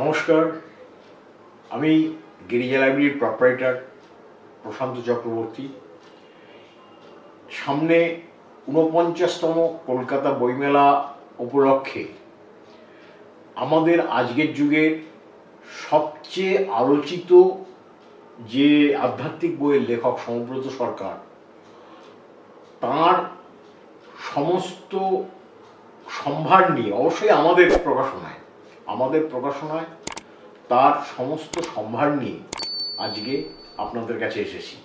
নমস্কার, আমি গিরিজা লাইব্রেরির প্রপারেটর প্রশান্ত চক্রবর্তী। সামনে ৪৯তম কলকাতা বইমেলা উপলক্ষে আমাদের আজকের যুগের সবচেয়ে আলোচিত যে আধ্যাত্মিক বইয়ের লেখক সমব্রত সরকার, তাঁর সমস্ত সম্ভার নিয়ে, অবশ্যই আমাদের প্রকাশনায় তার সমস্ত সম্ভার নিয়ে আজকে আপনাদের কাছে এসেছি।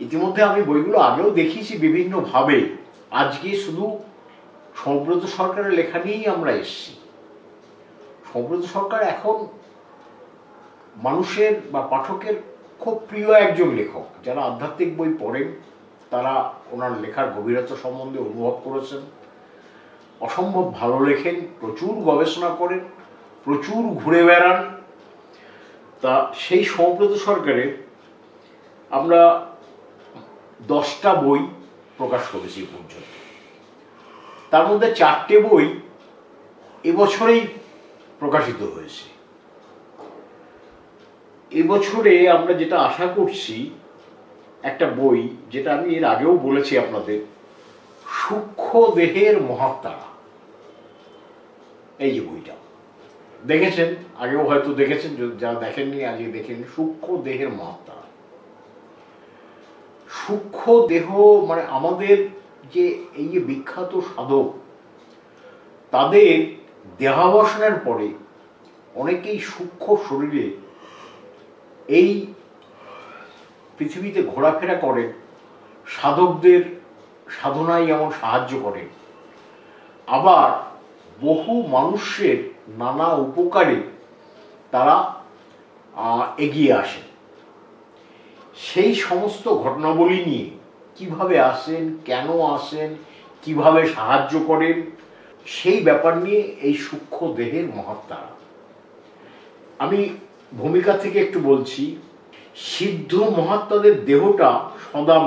ইতিমধ্যে আমি বইগুলো আগেও দেখিয়েছি বিভিন্নভাবে, আজকে শুধু সমব্রত সরকারের লেখা নিয়েই আমরা এসেছি। সমব্রত সরকার এখন মানুষের বা পাঠকের খুব প্রিয় একজন লেখক। যারা আধ্যাত্মিক বই পড়েন তারা ওনার লেখার গভীরতা সম্বন্ধে অনুভব করেছেন। অসম্ভব ভালো লেখেন, প্রচুর গবেষণা করেন, প্রচুর ঘুরে বেড়ান। তা সেই সমব্রত সরকারের আমরা 10টা বই প্রকাশ করেছি পর্যন্ত। তার মধ্যে 4টে বই এবছরেই প্রকাশিত হয়েছে। এবছরে আমরা যেটা আশা করছি, একটা বই যেটা আমি এর আগেও বলেছি আপনাদের, সূক্ষ্ম দেহের মহাত্মারা। এই যে বইটা দেখেছেন, আগেও হয়তো দেখেছেন, যারা দেখেননি আজকে দেখেন। সূক্ষ্ম দেহের মহাত্মারা। সূক্ষ্ম দেহ মানে আমাদের যে এই যে বিখ্যাত সাধক, তাদের দেহাবসানের পরে অনেকেই সূক্ষ্ম শরীরে এই পৃথিবীতে ঘোরাফেরা করেন, সাধকদের সাধনায় যেমন সাহায্য করেন, আবার বহু মানুষের নানা উপকারে তারা এগিয়ে আসেন। সেই সমস্ত ঘটনাবলী নিয়ে কিভাবে আসেন, কেন আসেন, কিভাবে সাহায্য করেন, সেই ব্যাপার নিয়ে এই সূক্ষ্ম দেহের মহাত্মারা। আমি ভূমিকা থেকে একটু বলছি। সিদ্ধ মহাত্মাদের দেহটা সদা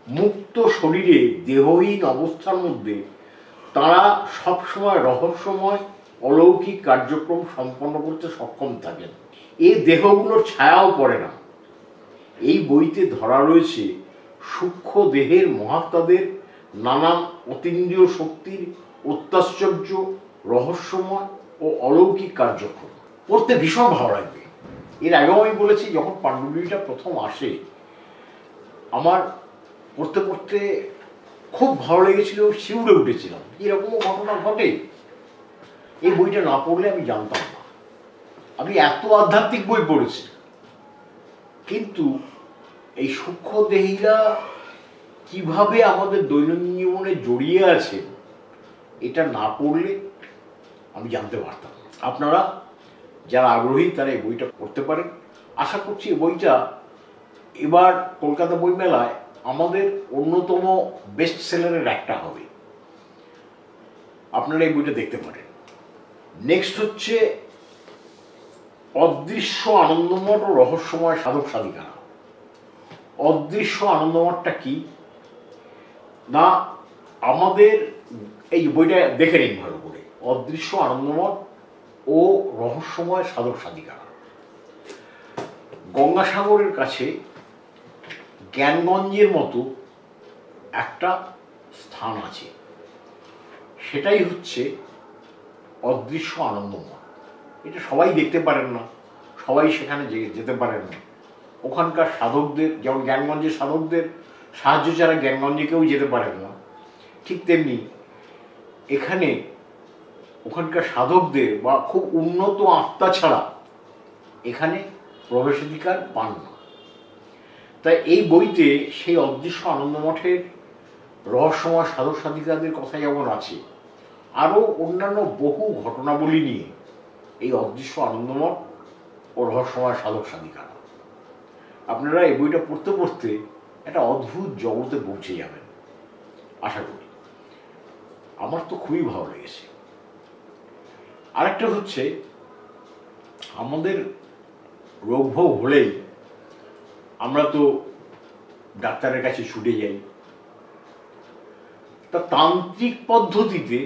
মুক্ত শরীরে দেহহীন অবস্থার মধ্যে তারা সবসময় রহস্যময় অলৌকিক কার্যক্রম সম্পন্ন করতে সক্ষম থাকেন। এই দেহগুলোর ছায়াও পড়ে না। এই বইতে ধরা রয়েছে সূক্ষ্ম দেহের মহাত্মাদের নানান অতীন্দ্রিয় শক্তির অত্যাশ্চর্য রহস্যময় ও অলৌকিক কার্যক্রম। পড়তে ভীষণ ভালো লাগবে। এর আগেও আমি বলেছি, যখন পাণ্ডুলিপিটা প্রথম আসে আমার পড়তে পড়তে খুব ভালো লেগেছিল, শিউরে উঠেছিলাম। এরকমও ঘটনা ঘটে, এই বইটা না পড়লে আমি জানতাম না। আমি এত আধ্যাত্মিক বই পড়েছি, কিন্তু এই সূক্ষ্মদেহীরা কিভাবে আমাদের দৈনন্দিন জীবনে জড়িয়ে আছে, এটা না পড়লে আমি জানতে পারতাম না। আপনারা যারা আগ্রহী তারা এই বইটা পড়তে পারেন। আশা করছি এই বইটা এবার কলকাতা বইমেলায় আমাদের অন্যতম বেস্ট সেলারের একটা হবে। আপনারা এই বইটা দেখতে পারেন। নেক্সট হচ্ছে অদৃশ্য আনন্দমঠ ও রহস্যময় সাধক সাধিকারা। অদৃশ্য আনন্দমঠটা কি না, আমাদের এই বইটা দেখে নিন ভালো করে। অদৃশ্য আনন্দমঠ ও রহস্যময় সাধক সাধিকারা। গঙ্গাসাগরের কাছে জ্ঞানগঞ্জের মতো একটা স্থান আছে, সেটাই হচ্ছে অদৃশ্য আনন্দমঠ। এটা সবাই দেখতে পারেন না, সবাই সেখানে যেতে পারেন না। ওখানকার সাধকদের, যেমন জ্ঞানগঞ্জের সাধকদের সাহায্য ছাড়া জ্ঞানগঞ্জে কেউ যেতে পারেন না, ঠিক তেমনি এখানে ওখানকার সাধকদের বা খুব উন্নত আত্মা ছাড়া এখানে প্রবেশাধিকার পান না। তাই এই বইতে সেই অদৃশ্য আনন্দমঠের রহস্যময় সাধক সাধিকাদের কথা যেমন আছে, আরও অন্যান্য বহু ঘটনাবলী নিয়ে এই অদৃশ্য আনন্দমঠ ও রহস্যময় সাধক সাধিকারা। আপনারা এই বইটা পড়তে পড়তে একটা অদ্ভুত জগতে পৌঁছে যাবেন আশা করি। আমার তো খুবই ভালো লেগেছে। আরেকটা হচ্ছে, আমাদের রোগ ভোগ হলেই আমরা তো ডাক্তারের কাছে ছুটে যাই। তা তান্ত্রিক পদ্ধতিতে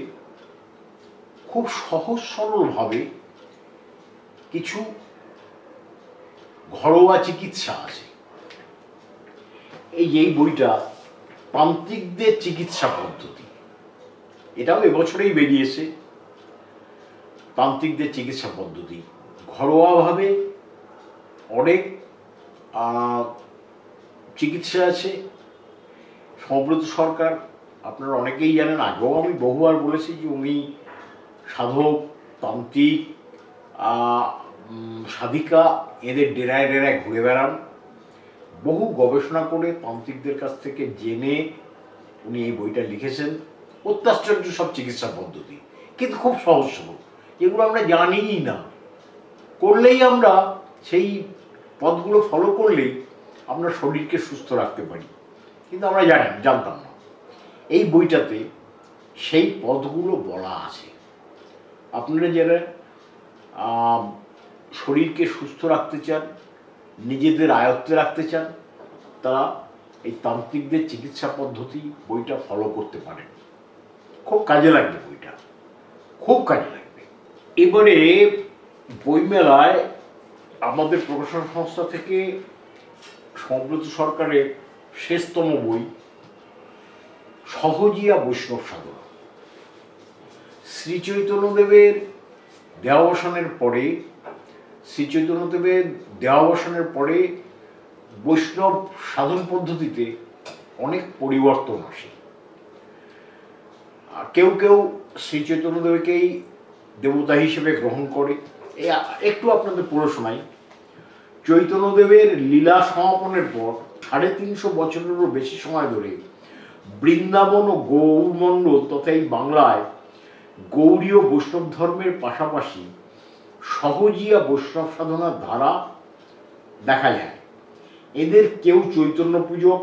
খুব সহজ সরলভাবে কিছু ঘরোয়া চিকিৎসা আছে। এই বইটা তান্ত্রিকদের চিকিৎসা পদ্ধতি, এটাও এবছরেই বেরিয়েছে। তান্ত্রিকদের চিকিৎসা পদ্ধতি ঘরোয়াভাবে অনেক চিকিৎসা আছে। সৌব্রত সরকার আপনারা অনেকেই জানেন, আগেও আমি বহুবার বলেছি যে উনি সাধক, তান্ত্রিক, সাধিকা এদের ডেরায় ডেরায় ঘুরে বেড়ান। বহু গবেষণা করে তান্ত্রিকদের কাছ থেকে জেনে উনি এই বইটা লিখেছেন। অত্যাশ্চর্য সব চিকিৎসা পদ্ধতি, কিন্তু খুব সহজ সরল, যেগুলো আমরা জানিই না। করলেই আমরা সেই পথগুলো ফলো করলেই আমরা শরীরকে সুস্থ রাখতে পারি, কিন্তু আমরা জানতাম না। এই বইটাতে সেই পথগুলো বলা আছে। আপনারা যারা শরীরকে সুস্থ রাখতে চান, নিজেদের আয়ত্তে রাখতে চান, তারা এই তান্ত্রিকদের চিকিৎসা পদ্ধতি বইটা ফলো করতে পারেন। খুব কাজে লাগবে বইটা, খুব কাজে লাগবে। এবারে বইমেলায় আমাদের প্রকাশন সংস্থা থেকে সৌব্রত সরকারের শেষতম বই সহজিয়া বৈষ্ণব সাধনা। শ্রীচৈতন্যদেবের দেহাবসানের পরে বৈষ্ণব সাধন পদ্ধতিতে অনেক পরিবর্তন আসে। কেউ কেউ শ্রীচৈতন্যদেবকেই দেবতা হিসেবে গ্রহণ করে। একটু আপনাদের পড়ে শোনাই। চৈতন্যদেবের লীলা সমাপনের পর 350 বছরেরও বেশি সময় ধরে বৃন্দাবন ও গৌরমণ্ডল তথা এই বাংলায় গৌড়ীয় বৈষ্ণব ধর্মের পাশাপাশি সহজিয়া বৈষ্ণব সাধনার ধারা দেখা যায়। এদের কেউ চৈতন্য পূজক,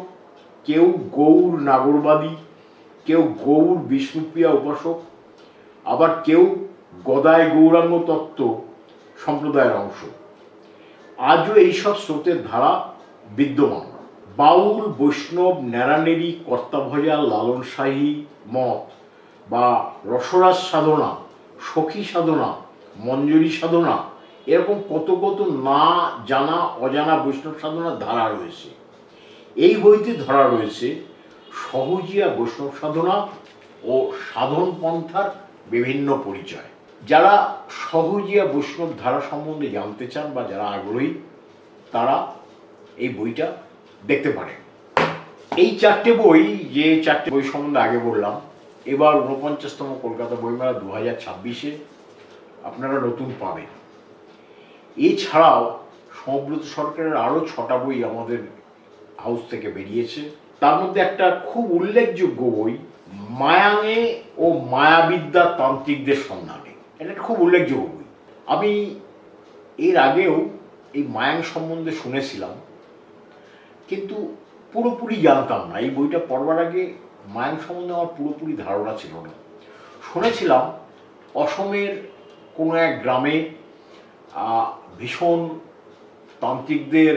কেউ গৌর নাগরবাদী, কেউ গৌর বিষ্ণুপ্রিয়া উপাসক, আবার কেউ গদায় গৌরাঙ্গ তত্ত্ব সম্প্রদায়ের অংশ। আজও এইসব স্রোতের ধারা বিদ্যমান। বাউল, বৈষ্ণব, ন্যাড়ানেড়ি, কর্তাভজা, লালনশাহী মত বা রসরাজ সাধনা, সখী সাধনা, মঞ্জরী সাধনা, এরকম কত কত না জানা অজানা বৈষ্ণব সাধনার ধারা রয়েছে। এই বইতে ধরা রয়েছে সহজিয়া বৈষ্ণব সাধনা ও সাধন পন্থার বিভিন্ন পরিচয়। যারা সহজিয়া বৈষ্ণব ধারা সম্বন্ধে জানতে চান বা যারা আগ্রহী, তারা এই বইটা দেখতে পারেন। এই 4টে বই, যে 4টে বই সম্বন্ধে আগে বললাম, এবার 49তম কলকাতা বইমেলা 2026-এ আপনারা নতুন পাবেন। এছাড়াও সৌব্রত সরকারের আরও 6টা বই আমাদের হাউস থেকে বেরিয়েছে। তার মধ্যে একটা খুব উল্লেখযোগ্য বই মায়াঙে ও মায়াবিদ্যা তান্ত্রিকদের সন্ধানে। এটা খুব উল্লেখযোগ্য বই। আমি এর আগেও এই মায়াং সম্বন্ধে শুনেছিলাম, কিন্তু পুরোপুরি জানতাম না। এই বইটা পড়বার আগে মায়াং সম্বন্ধে আমার পুরোপুরি ধারণা ছিল না। শুনেছিলাম অসমের কোনো এক গ্রামে ভীষণ তান্ত্রিকদের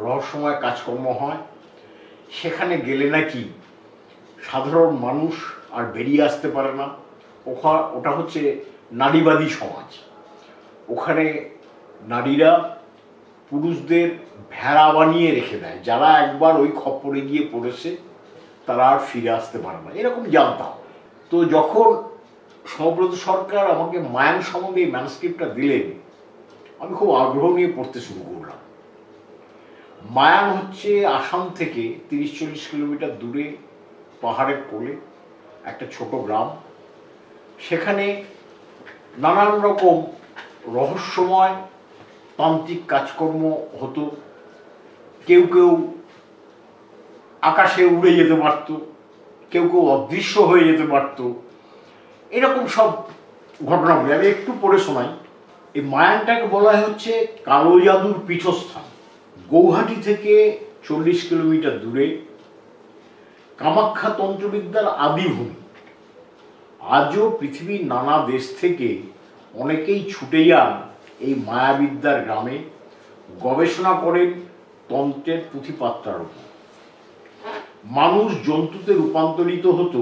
রহস্যময় কাজকর্ম হয়। সেখানে গেলে নাকি সাধারণ মানুষ আর বেরিয়ে আসতে পারে না। ওটা হচ্ছে নারীবাদী সমাজ। ওখানে নারীরা পুরুষদের ভেড়া বানিয়ে রেখে দেয়। যারা একবার ওই খপ্পরে গিয়ে পড়েছে তারা আর ফিরে আসতে পারে না, এরকম জানতাম। তো যখন সৌব্রত সরকার আমাকে মায়াং সম্বন্ধে এই ম্যানুস্ক্রিপ্টটা দিলেন, আমি খুব আগ্রহ নিয়ে পড়তে শুরু করলাম। মায়াং হচ্ছে আসাম থেকে 30-40 কিলোমিটার দূরে পাহাড়ের কোলে একটা ছোট গ্রাম। সেখানে নানান রকম রহস্যময় তান্ত্রিক কাজকর্ম হতো। কেউ কেউ আকাশে উড়ে যেতে পারত, কেউ কেউ অদৃশ্য হয়ে যেতে পারত। এরকম সব ঘটনাগুলি আমি একটু পড়ে শোনাই। এই মায়াংটাকে বলা হচ্ছে কালো জাদুর পীঠস্থান। গৌহাটি থেকে 40 কিলোমিটার দূরে কামাখ্যা তন্ত্রবিদ্যার আদিভূমি। আজও পৃথিবীর নানা দেশ থেকে অনেকেই ছুটে যান এই মায়াবিদ্যার গ্রামে, গবেষণা করেন তন্ত্রের পুঁথিপাত্রার উপর। মানুষ জন্তুতে রূপান্তরিত হতো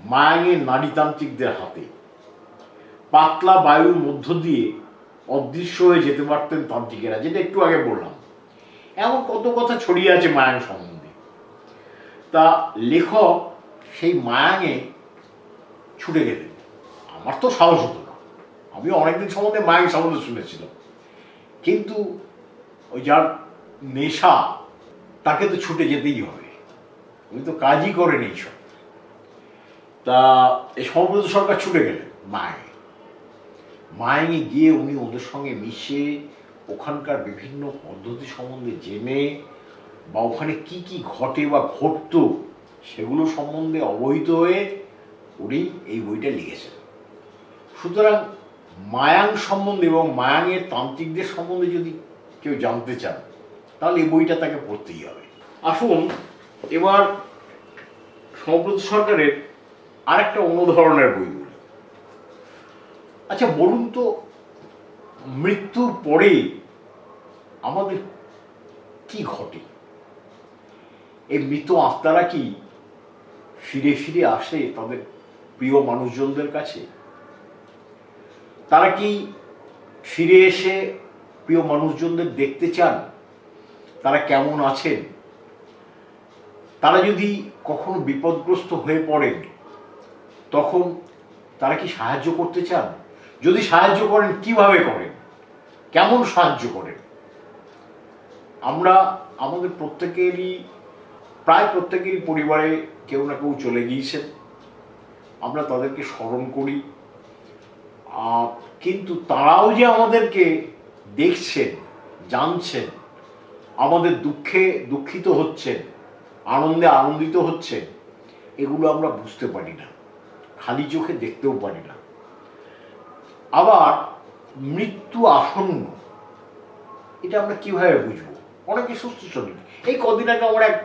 মায়াঙের নারীতান্ত্রিকদের হাতে। পাতলা বায়ুর মধ্য দিয়ে অদৃশ্য হয়ে যেতে পারতেন তান্ত্রিকেরা, যেটা একটু আগে বললাম। এমন কত কথা ছড়িয়ে আছে মায়াং সম্বন্ধে। তা লেখক সেই মায়াঙে ছুটে গেলেন। আমার তো সাহস হতো না, আমি অনেকদিন সম্বন্ধে মায়াং সম্বন্ধে শুনেছিলাম, কিন্তু ওই যার নেশা তাকে তো ছুটে যেতেই হবে, উনি তো কাজই করেন এইসব। তা এই সর্বব্রত সরকার ছুটে গেলেন মায়াঙে গিয়ে উনি ওদের সঙ্গে মিশে ওখানকার বিভিন্ন পদ্ধতি সম্বন্ধে জেনে বা ওখানে কি কি ঘটে বা ঘটত সেগুলো সম্বন্ধে অবহিত হয়ে উনি এই বইটা লিখেছেন। সুতরাং মায়াং সম্বন্ধে এবং মায়াঙের তান্ত্রিকদের সম্বন্ধে যদি কেউ জানতে চান তাহলে এই বইটা তাকে পড়তেই হবে। আসুন এবার সর্বব্রত সরকারের আরেকটা অন্য ধরনের বই বলি। আচ্ছা বলুন তো, মৃত্যুর পরে আমাদের কি ঘটে? এই মৃত আত্মারা কি ফিরে ফিরে আসে তাদের প্রিয় মানুষজনদের কাছে? তারা কি ফিরে এসে প্রিয় মানুষজনদের দেখতে চান তারা কেমন আছেন? তারা যদি কখনো বিপদগ্রস্ত হয়ে পড়েন তখন তারা কি সাহায্য করতে চান? যদি সাহায্য করেন কিভাবে করেন, কেমন সাহায্য করেন? আমরা আমাদের প্রায় প্রত্যেকেরই পরিবারে কেউ না কেউ চলে গিয়েছেন, আমরা তাদেরকে স্মরণ করি, কিন্তু তারাও যে আমাদেরকে দেখছেন, জানছেন, আমাদের দুঃখে দুঃখিত হচ্ছেন, আনন্দে আনন্দিত হচ্ছেন, এগুলো আমরা বুঝতে পারি না, খালি চোখে দেখতেও পারি না। আবার মৃত্যু আসন্ন এটা আমরা কিভাবে বুঝবো? অনেকে সুস্থ শরীর। এই কদিন আগে আমার এক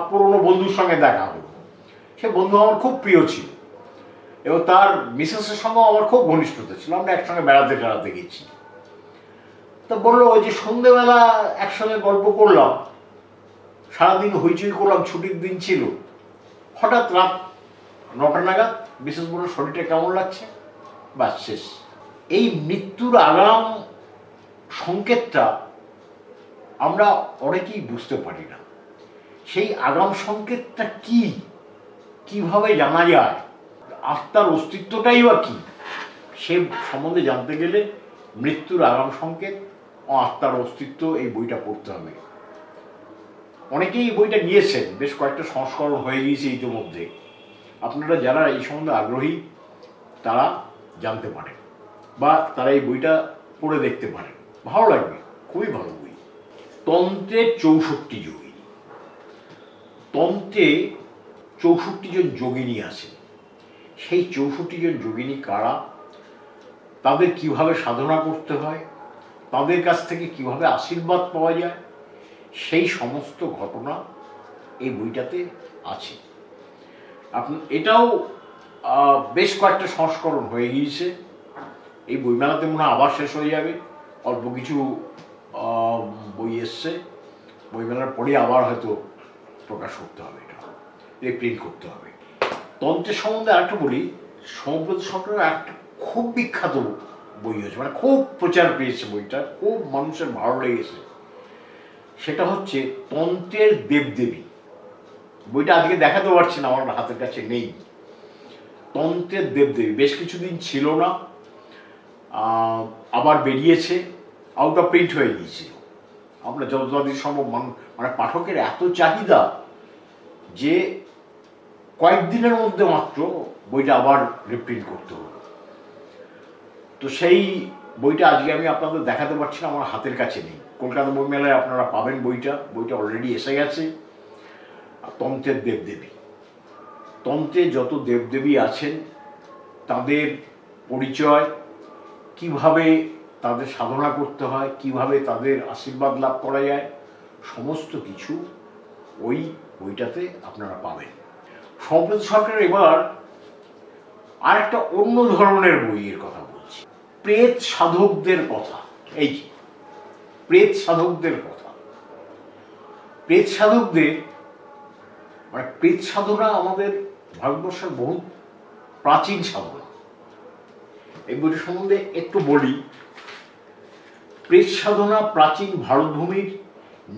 পুরনো বন্ধুর সঙ্গে দেখা হলো। সে বন্ধু আমার খুব প্রিয় ছিল এবং তার মিসেসের সঙ্গেও আমার খুব ঘনিষ্ঠতা ছিল, আমরা একসঙ্গে বেড়াতে গেছি। তো বললো ওই যে সন্ধ্যেবেলা একসঙ্গে গল্প করলাম, সারাদিন হইচই করলাম, ছুটির দিন ছিল, হঠাৎ রাত 9টা নাগাদ বিশেষ বলল শরীরটা কেমন লাগছে, বাস শেষ। এই মৃত্যুর আগাম সংকেতটা আমরা অনেকেই বুঝতে পারি না। সেই আগাম সংকেতটা কিভাবে জানা যায়, আত্মার অস্তিত্বটাই বা কি, সে সম্বন্ধে জানতে গেলে মৃত্যুর আগাম সংকেত ও আত্মার অস্তিত্ব এই বইটা পড়তে হবে। অনেকেই এই বইটা নিয়েছেন, বেশ কয়েকটা সংস্করণ হয়ে গিয়েছে ইতিমধ্যে। আপনারা যারা এই সম্বন্ধে আগ্রহী তারা জানতে পারেন বা তারা এই বইটা পড়ে দেখতে পারেন, ভালো লাগবে, খুবই ভালো বই। তন্ত্রের 64 যোগিনী। তন্ত্রে 64 জন যোগিনী আছে। সেই 64 জন যোগিনী কারা, তাদের কিভাবে সাধনা করতে হয়, তাদের কাছ থেকে কিভাবে আশীর্বাদ পাওয়া যায়, সেই সমস্ত ঘটনা এই বইটাতে আছে। এটাও বেশ কয়েকটা সংস্করণ হয়ে গিয়েছে। এই বইমেলাতে মনে হয় আবার শেষ হয়ে যাবে, অল্প কিছু বই এসছে, বইমেলার পরে আবার হয়তো প্রকাশ করতে হবে, এটা রিপ্রিন্ট করতে হবে। তন্ত্রের সম্বন্ধে আরেকটা বলি, সর্বব্রত সরকারের একটা খুব বিখ্যাত বই হয়েছে, মানে খুব প্রচার পেয়েছে বইটা, খুব মানুষের ভালো লেগেছে। সেটা হচ্ছে তন্ত্রের দেবদেবী। বইটা আজকে দেখাতে পারছি না, আমার হাতের কাছে নেই। তন্ত্রের দেবদেবী বেশ কিছুদিন ছিল না, আবার বেরিয়েছে, আউট অফ প্রিন্ট হয়ে গিয়েছিল। আমরা যতদিন সম্ভব মানে পাঠকের এত চাহিদা যে কয়েকদিনের মধ্যে মাত্র বইটা আবার রিপ্রিন্ট করতে হলো। তো সেই বইটা আজকে আমি আপনাদের দেখাতে পারছি না, আমার হাতের কাছে নেই। কলকাতা বইমেলায় আপনারা পাবেন বইটা অলরেডি এসে গেছে। তন্ত্রের দেবদেবী, তন্ত্রে যত দেবদেবী আছেন তাদের পরিচয়, কিভাবে তাদের সাধনা করতে হয়, কিভাবে তাদের আশীর্বাদ লাভ করা যায়, সমস্ত কিছু ওই বইটাতে আপনারা পাবেন। সর্বব্রত সরকারের এবার আরেকটা অন্য ধরনের বইয়ের কথা বলছি, প্রেত সাধকদের কথা। এই প্রেত সাধকদের কথা, প্রেত সাধকদের মানে প্রেত সাধনা আমাদের ভারতবর্ষের বহু প্রাচীন সাধনা। এই বইটির সম্বন্ধে একটু বলি। প্রেত সাধনা প্রাচীন ভারতভূমির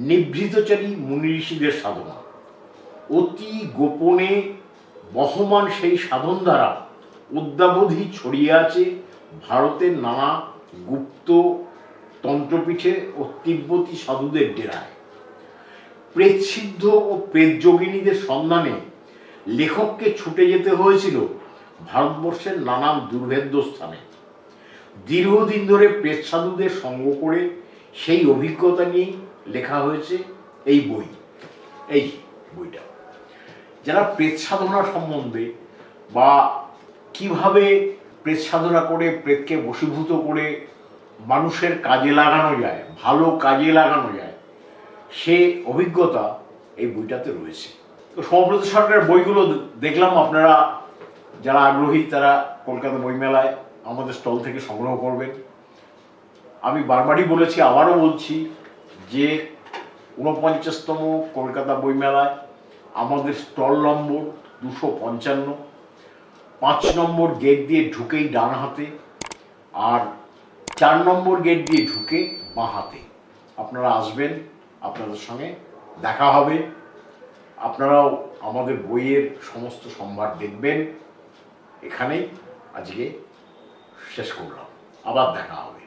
নিভৃতচারী মুনি ঋষিদের সাধনা। অতি গোপনে বহমান সেই সাধন দ্বারা অদ্যাবধি ছড়িয়ে আছে ভারতের নানা গুপ্ত তন্ত্রপীঠে ও তিব্বতী সাধুদের ডেরায়। প্রেতসিদ্ধ ও প্রেতযোগিনীদের সন্ধানে লেখককে ছুটে যেতে হয়েছিল ভারতবর্ষের নানান দুর্ভেদ্য স্থানে। দীর্ঘদিন ধরে প্রেত সাধুদের সঙ্গ করে সেই অভিজ্ঞতা নিয়েই লেখা হয়েছে এই বইটা। যারা প্রেত সাধনা সম্বন্ধে বা কিভাবে প্রেত সাধনা করে প্রেতকে বশীভূত করে মানুষের কাজে লাগানো যায়, ভালো কাজে লাগানো যায়, সে অভিজ্ঞতা এই বইটাতে রয়েছে। তো সৌম্যব্রত সরকারের বইগুলো দেখলাম আপনারা যারা আগ্রহী তারা কলকাতা বইমেলায় আমাদের স্টল থেকে সংগ্রহ করবেন। আমি বারবারই বলেছি, আবারও বলছি যে 49তম কলকাতা বইমেলায় আমাদের স্টল নম্বর 255, 5 নম্বর গেট দিয়ে ঢুকেই ডান হাতে, আর 4 নম্বর গেট দিয়ে ঢুকে বাঁ হাতে। আপনারা আসবেন, আপনাদের সঙ্গে দেখা হবে, আপনারাও আমাদের বইয়ের সমস্ত সম্ভার দেখবেন। এখানেই আজকে শেষ করলাম, আবার দেখা হবে।